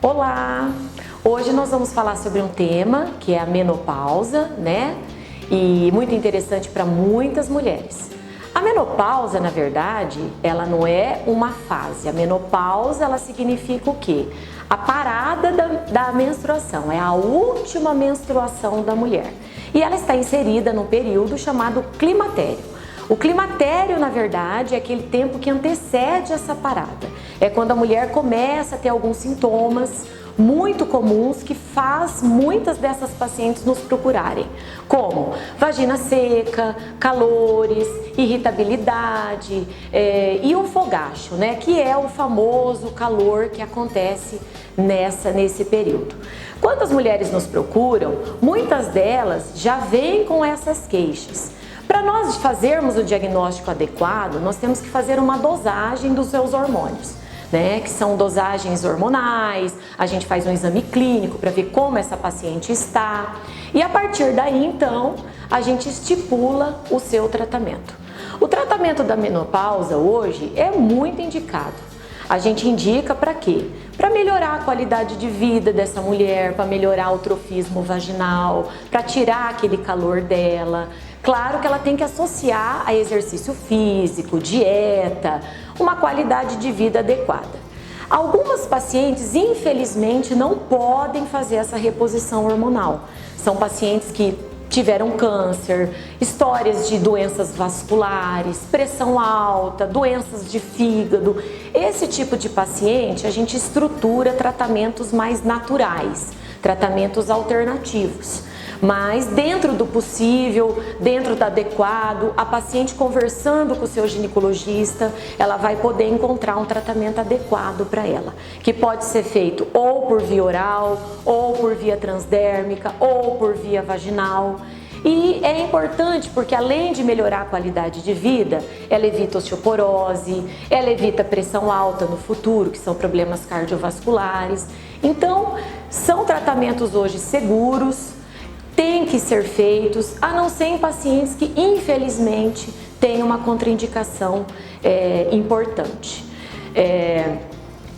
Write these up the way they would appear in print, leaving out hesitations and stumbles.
Olá! Hoje nós vamos falar sobre um tema que é a menopausa, né? E muito interessante para muitas mulheres. A menopausa, na verdade, ela não é uma fase. A menopausa, ela significa o quê? A parada da menstruação, é a última menstruação da mulher. E ela está inserida num período chamado climatério. O climatério, na verdade, é aquele tempo que antecede essa parada. É quando a mulher começa a ter alguns sintomas muito comuns que faz muitas dessas pacientes nos procurarem, como vagina seca, calores, irritabilidade e o fogacho, né? Que é o famoso calor que acontece nesse período. Quando as mulheres nos procuram, muitas delas já vêm com essas queixas. Para nós fazermos o diagnóstico adequado, nós temos que fazer uma dosagem dos seus hormônios, né? Que são dosagens hormonais, a gente faz um exame clínico para ver como essa paciente está e a partir daí, então, a gente estipula o seu tratamento. O tratamento da menopausa hoje é muito indicado. A gente indica para quê? Para melhorar a qualidade de vida dessa mulher, para melhorar o trofismo vaginal, para tirar aquele calor dela. Claro que ela tem que associar a exercício físico, dieta, uma qualidade de vida adequada. Algumas pacientes, infelizmente, não podem fazer essa reposição hormonal. São pacientes que tiveram câncer, histórias de doenças vasculares, pressão alta, doenças de fígado. Esse tipo de paciente a gente estrutura tratamentos mais naturais, tratamentos alternativos. Mas dentro do possível, dentro do adequado, a paciente conversando com o seu ginecologista, ela vai poder encontrar um tratamento adequado para ela, que pode ser feito ou por via oral, ou por via transdérmica, ou por via vaginal. E é importante porque além de melhorar a qualidade de vida, ela evita osteoporose, ela evita pressão alta no futuro, que são problemas cardiovasculares. Então, são tratamentos hoje seguros, tem que ser feitos, a não ser em pacientes que infelizmente têm uma contraindicação importante.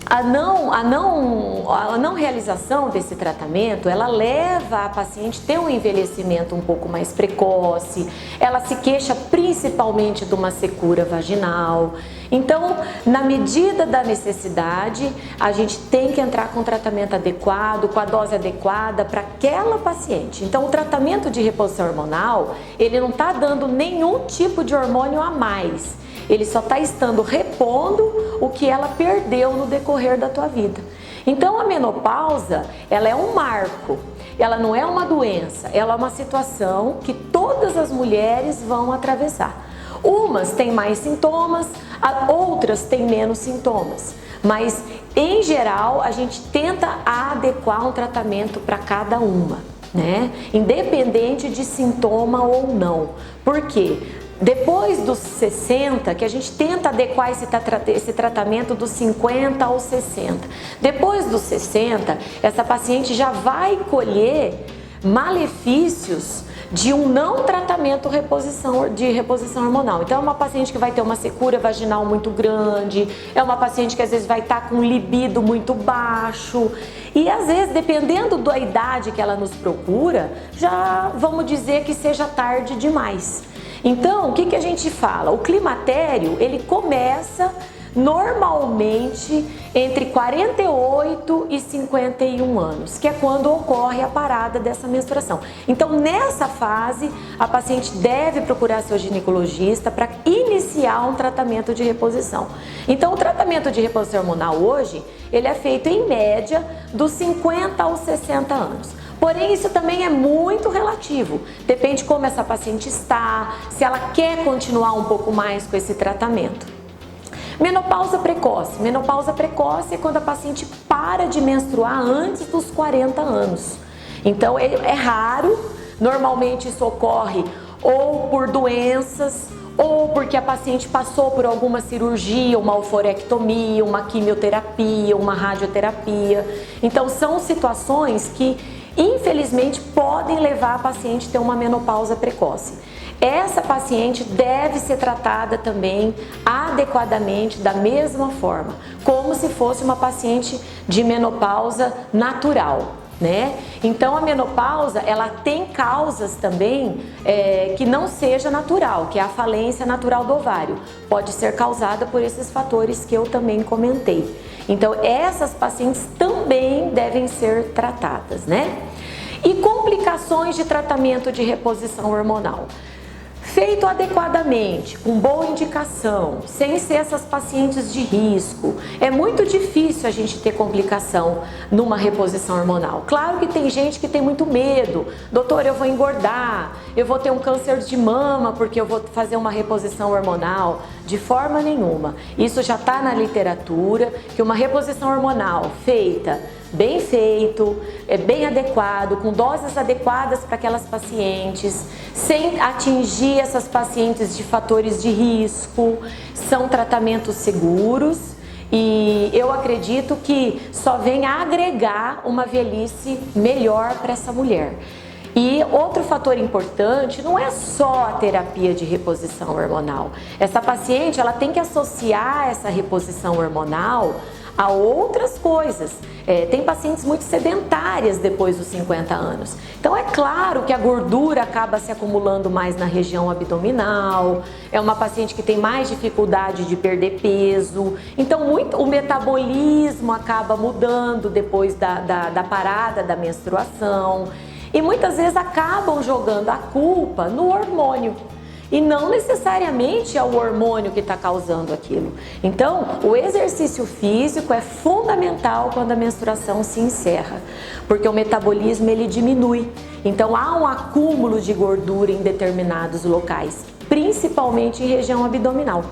A não realização desse tratamento, ela leva a paciente a ter um envelhecimento um pouco mais precoce, ela se queixa principalmente de uma secura vaginal. Então, na medida da necessidade, a gente tem que entrar com o tratamento adequado, com a dose adequada para aquela paciente. Então, o tratamento de reposição hormonal, ele não está dando nenhum tipo de hormônio a mais. Ele só está estando repondo o que ela perdeu no decorrer da tua vida. Então a menopausa, ela é um marco, ela não é uma doença, ela é uma situação que todas as mulheres vão atravessar. Umas têm mais sintomas, outras têm menos sintomas, mas em geral a gente tenta adequar um tratamento para cada uma, né? Independente de sintoma ou não. Por quê? Depois dos 60, que a gente tenta adequar esse tratamento dos 50 aos 60. Depois dos 60, essa paciente já vai colher malefícios de um não tratamento de reposição hormonal. Então é uma paciente que vai ter uma secura vaginal muito grande, é uma paciente que às vezes vai estar com libido muito baixo e às vezes, dependendo da idade que ela nos procura, já vamos dizer que seja tarde demais. Então, o que a gente fala? O climatério, ele começa normalmente entre 48 e 51 anos, que é quando ocorre a parada dessa menstruação. Então, nessa fase, a paciente deve procurar seu ginecologista para iniciar um tratamento de reposição. Então, o tratamento de reposição hormonal hoje, ele é feito em média dos 50 aos 60 anos. Porém, isso também é muito relativo, depende de como essa paciente está, se ela quer continuar um pouco mais com esse tratamento. Menopausa precoce. Menopausa precoce é quando a paciente para de menstruar antes dos 40 anos. Então, é raro, normalmente isso ocorre ou por doenças, ou porque a paciente passou por alguma cirurgia, uma alforectomia, uma quimioterapia, uma radioterapia. Então, são situações que infelizmente podem levar a paciente a ter uma menopausa precoce. essa paciente deve ser tratada também adequadamente, da mesma forma, como se fosse uma paciente de menopausa natural, né? Então a menopausa, ela tem causas também que não seja natural, que é a falência natural do ovário. Pode ser causada por esses fatores que eu também comentei. Então essas pacientes também devem ser tratadas, né? E complicações de tratamento de reposição hormonal. Feito adequadamente, com boa indicação, sem ser essas pacientes de risco, é muito difícil a gente ter complicação numa reposição hormonal. Claro que tem gente que tem muito medo. Doutor, eu vou engordar, eu vou ter um câncer de mama porque eu vou fazer uma reposição hormonal. De forma nenhuma. Isso já está na literatura, que uma reposição hormonal feita, bem feito, bem adequado, com doses adequadas para aquelas pacientes, sem atingir essas pacientes de fatores de risco, são tratamentos seguros e eu acredito que só vem agregar uma velhice melhor para essa mulher. E outro fator importante não é só a terapia de reposição hormonal. Essa paciente, ela tem que associar essa reposição hormonal a outras coisas. Tem pacientes muito sedentárias depois dos 50 anos. Então é claro que a gordura acaba se acumulando mais na região abdominal, é uma paciente que tem mais dificuldade de perder peso. Então o metabolismo acaba mudando depois da parada da menstruação. E muitas vezes acabam jogando a culpa no hormônio. E não necessariamente é o hormônio que está causando aquilo. Então, o exercício físico é fundamental quando a menstruação se encerra, porque o metabolismo ele diminui. Então, há um acúmulo de gordura em determinados locais, principalmente em região abdominal.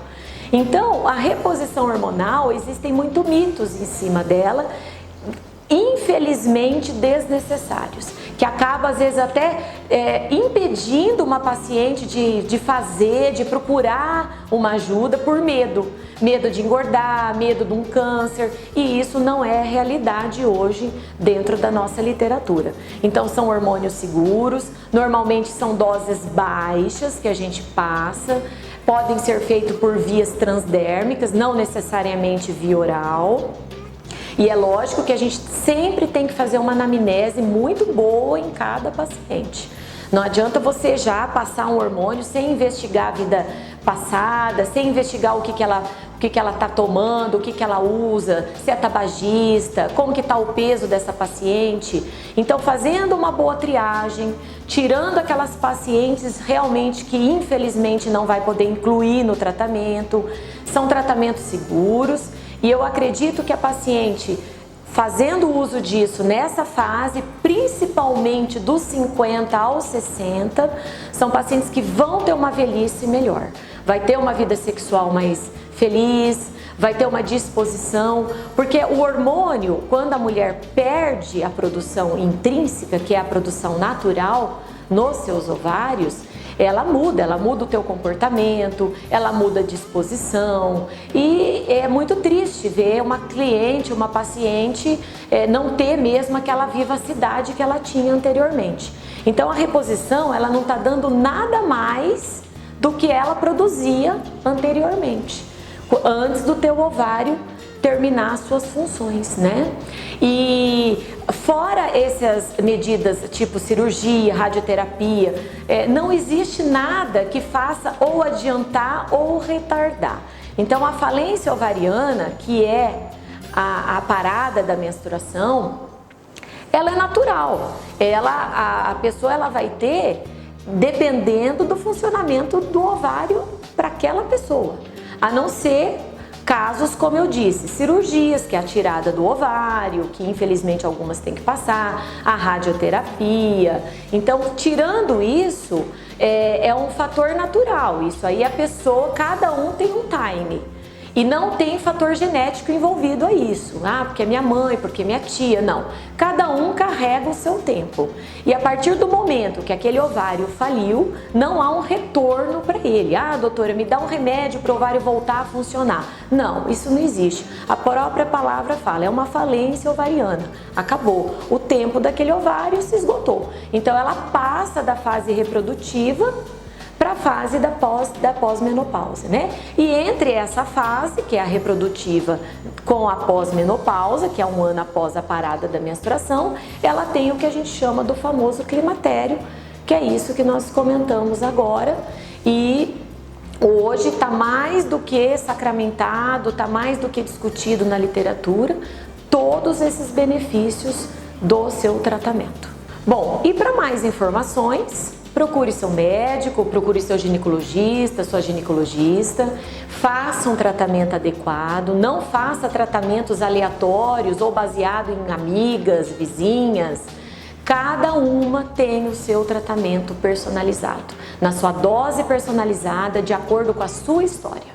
Então, a reposição hormonal, existem muitos mitos em cima dela, infelizmente desnecessários, que acaba às vezes até impedindo uma paciente de procurar uma ajuda por medo de engordar, medo de um câncer, e isso não é realidade hoje dentro da nossa literatura. Então são hormônios seguros, normalmente são doses baixas que a gente passa, podem ser feitos por vias transdérmicas, não necessariamente via oral. E é lógico que a gente sempre tem que fazer uma anamnese muito boa em cada paciente. Não adianta você já passar um hormônio sem investigar a vida passada, sem investigar o que ela está tomando, o que ela usa, se é tabagista, como que está o peso dessa paciente. Então, fazendo uma boa triagem, tirando aquelas pacientes realmente que infelizmente não vai poder incluir no tratamento, são tratamentos seguros. E eu acredito que a paciente, fazendo uso disso nessa fase, principalmente dos 50 aos 60, são pacientes que vão ter uma velhice melhor. Vai ter uma vida sexual mais feliz, vai ter uma disposição, porque o hormônio, quando a mulher perde a produção intrínseca, que é a produção natural nos seus ovários, ela muda o teu comportamento, ela muda a disposição, e é muito triste ver uma cliente, uma paciente não ter mesmo aquela vivacidade que ela tinha anteriormente. Então a reposição, ela não está dando nada mais do que ela produzia anteriormente, antes do teu ovário terminar as suas funções, né? E fora essas medidas tipo cirurgia, radioterapia, não existe nada que faça ou adiantar ou retardar. Então a falência ovariana, que é a parada da menstruação, ela é natural. A pessoa ela vai ter dependendo do funcionamento do ovário para aquela pessoa, a não ser casos, como eu disse, cirurgias, que é a tirada do ovário, que infelizmente algumas têm que passar, a radioterapia. Então, tirando isso, é um fator natural. Isso aí a pessoa, cada um tem um time. E não tem fator genético envolvido a isso. Porque é minha mãe, porque é minha tia. Não. Cada um carrega o seu tempo. E a partir do momento que aquele ovário faliu, não há um retorno para ele. Doutora, me dá um remédio para o ovário voltar a funcionar. Não, isso não existe. A própria palavra fala, é uma falência ovariana. Acabou. O tempo daquele ovário se esgotou. Então ela passa da fase reprodutiva para a fase da pós-menopausa, né? E entre essa fase, que é a reprodutiva, com a pós-menopausa, que é um ano após a parada da menstruação, ela tem o que a gente chama do famoso climatério, que é isso que nós comentamos agora. E hoje está mais do que sacramentado, está mais do que discutido na literatura, todos esses benefícios do seu tratamento. Bom, e para mais informações, procure seu médico, procure seu ginecologista, sua ginecologista, faça um tratamento adequado, não faça tratamentos aleatórios ou baseado em amigas, vizinhas. Cada uma tem o seu tratamento personalizado, na sua dose personalizada, de acordo com a sua história.